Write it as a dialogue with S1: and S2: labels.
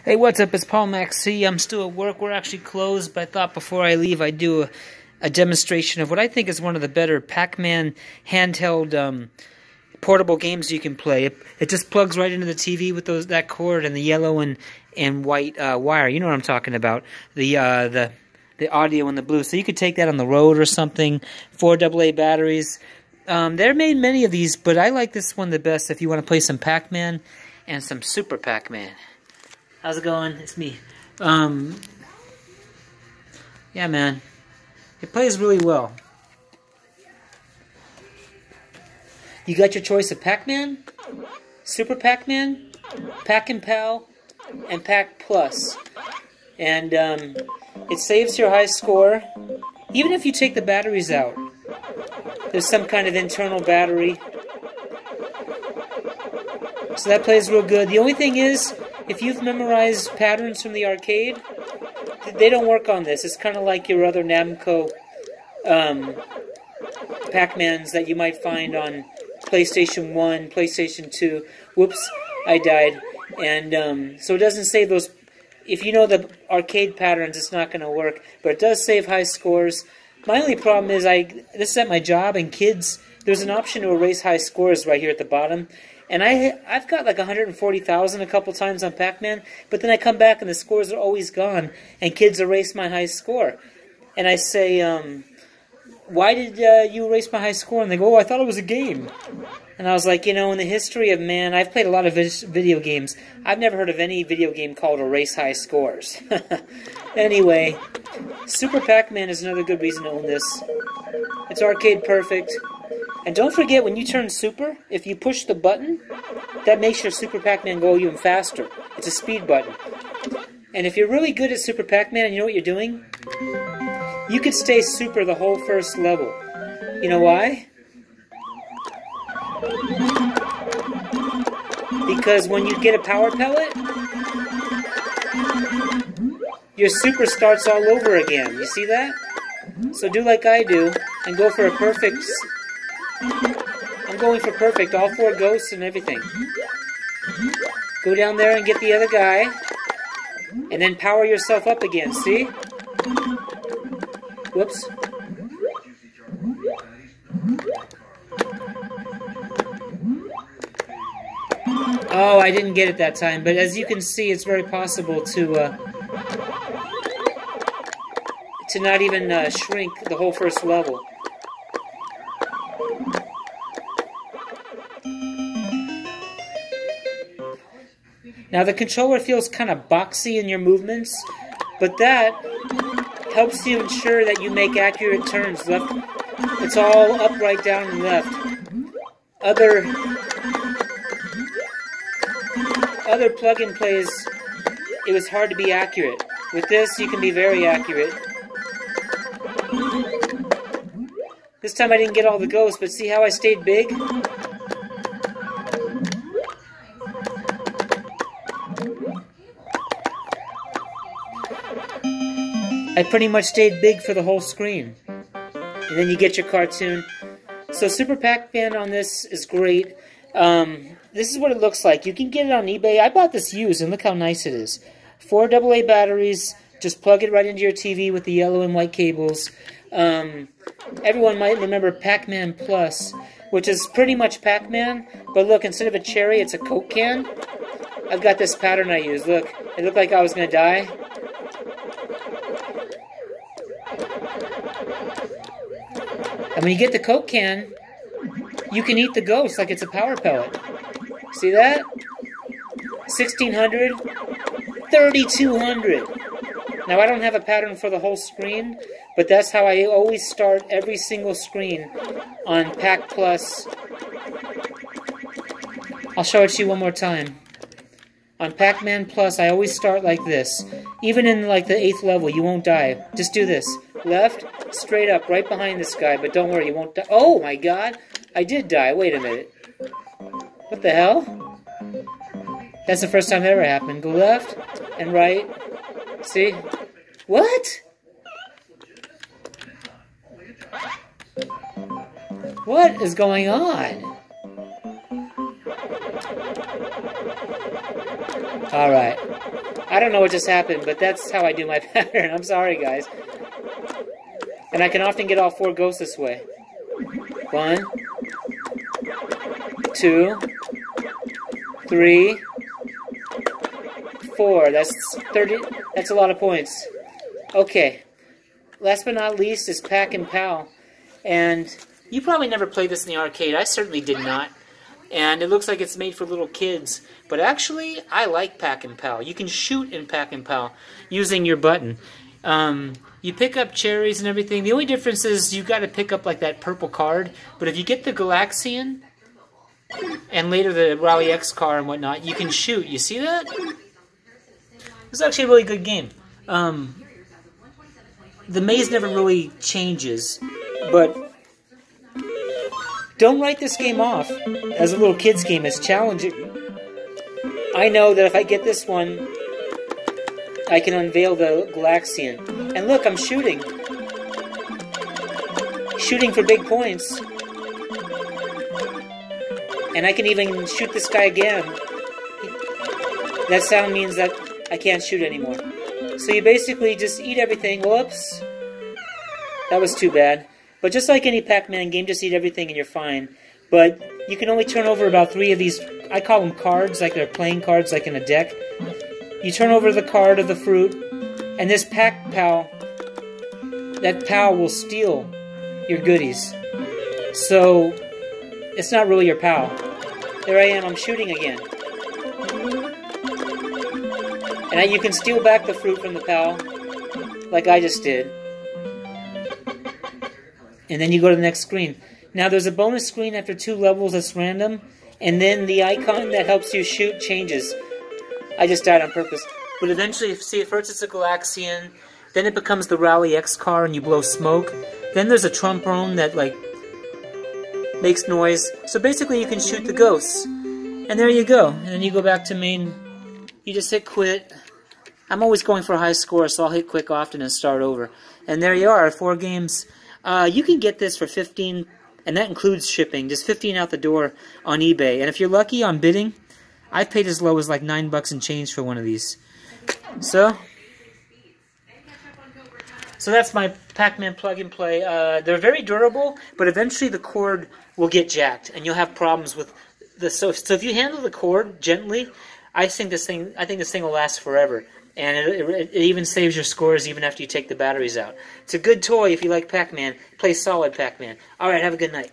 S1: Hey, what's up? It's Paul Max C. I'm still at work. We're actually closed, but I thought before I leave I'd do a demonstration of what I think is one of the better Pac-Man handheld portable games you can play. It just plugs right into the TV with that cord and the yellow and white wire. You know what I'm talking about. The audio and the blue. So you could take that on the road or something. 4 AA batteries. They're made many of these, but I like this one the best if you want to play some Pac-Man and some Super Pac-Man. How's it going? It's me. Yeah, man. It plays really well. You got your choice of Pac-Man, Super Pac-Man, Pac-and-Pal, and Pac Plus. And it saves your high score. Even if you take the batteries out, there's some kind of internal battery. So that plays real good. The only thing is, if you've memorized patterns from the arcade, they don't work on this. It's kind of like your other Namco Pac-Mans that you might find on PlayStation 1, PlayStation 2. Whoops, I died. And so it doesn't save those. If you know the arcade patterns, it's not going to work. But it does save high scores. My only problem is this is at my job, and kids, there's an option to erase high scores right here at the bottom. And I've got like 140,000 a couple times on Pac-Man, but then I come back and the scores are always gone, and kids erase my high score. And I say, why did you erase my high score? And they go, oh, I thought it was a game. And I was like, you know, in the history of man, I've played a lot of video games. I've never heard of any video game called Erase High Scores. Anyway, Super Pac-Man is another good reason to own this. It's arcade perfect. And don't forget, when you turn Super, if you push the button, that makes your Super Pac-Man go even faster. It's a speed button. And if you're really good at Super Pac-Man and you know what you're doing, you could stay Super the whole first level. You know why? Because when you get a power pellet, your Super starts all over again. You see that? So do like I do and go for a perfect. I'm going for perfect, all 4 ghosts and everything. Go down there and get the other guy, and then power yourself up again, see? Whoops. Oh, I didn't get it that time, but as you can see, it's very possible to not even shrink the whole first level. Now the controller feels kind of boxy in your movements, but that helps you ensure that you make accurate turns. Left, it's all up, right, down, and left. Other plug-in plays, it was hard to be accurate. With this, you can be very accurate. This time I didn't get all the ghosts, but see how I stayed big? I pretty much stayed big for the whole screen. And then you get your cartoon. So Super Pac-Man on this is great. This is what it looks like. You can get it on eBay. I bought this used, and look how nice it is. 4 AA batteries. Just plug it right into your TV with the yellow and white cables. Everyone might remember Pac-Man Plus, which is pretty much Pac-Man. But look, instead of a cherry, it's a Coke can. I've got this pattern I use. Look, it looked like I was going to die. And when you get the Coke can, you can eat the ghost like it's a power pellet. See that? 1600, 3200. Now I don't have a pattern for the whole screen, but that's how I always start every single screen on Pac Plus. I'll show it to you one more time. On Pac-Man Plus, I always start like this. Even in like the 8th level, you won't die. Just do this. Left, straight up, right behind this guy, but don't worry, you won't die. Oh my god! I did die. Wait a minute. What the hell? That's the first time that ever happened. Go left and right. See? What? What is going on? Alright. I don't know what just happened, but that's how I do my pattern. I'm sorry, guys. And I can often get all 4 ghosts this way. 1, 2, 3, 4. That's 30. That's a lot of points. Okay. Last but not least is Pac-and-Pal. And you probably never played this in the arcade. I certainly did not. And it looks like it's made for little kids. But actually, I like Pac-and-Pal. You can shoot in Pac-and-Pal using your button. You pick up cherries and everything. The only difference is you got to pick up like that purple card. But if you get the Galaxian and later the Rally X car and whatnot, you can shoot. You see that? It's actually a really good game. The maze never really changes, but don't write this game off as a little kid's game. It's challenging. I know that if I get this one, I can unveil the Galaxian. And look, I'm shooting. Shooting for big points. And I can even shoot this guy again. That sound means that I can't shoot anymore. So you basically just eat everything. Whoops. That was too bad. But just like any Pac-Man game, just eat everything and you're fine. But you can only turn over about 3 of these, I call them cards, like they're playing cards, like in a deck. You turn over the card of the fruit, and this Pac-Pal, that pal will steal your goodies. So, it's not really your pal. There I am, I'm shooting again. And you can steal back the fruit from the pal, like I just did. And then you go to the next screen. Now there's a bonus screen after 2 levels that's random, and then the icon that helps you shoot changes. I just died on purpose. But eventually, see, at first it's a Galaxian, then it becomes the Rally X car and you blow smoke. Then there's a trombone that, like, makes noise. So basically you can shoot the ghosts. And there you go. And then you go back to main. You just hit quit. I'm always going for a high score, so I'll hit quick often and start over. And there you are, 4 games. You can get this for $15, and that includes shipping. Just $15 out the door on eBay. And if you're lucky on bidding, I've paid as low as like $9 and change for one of these. So that's my Pac-Man plug and play. They're very durable, but eventually the cord will get jacked, and you'll have problems with the. So if you handle the cord gently, I think this thing will last forever. And it even saves your scores even after you take the batteries out. It's a good toy if you like Pac-Man. Play solid Pac-Man. Alright, have a good night.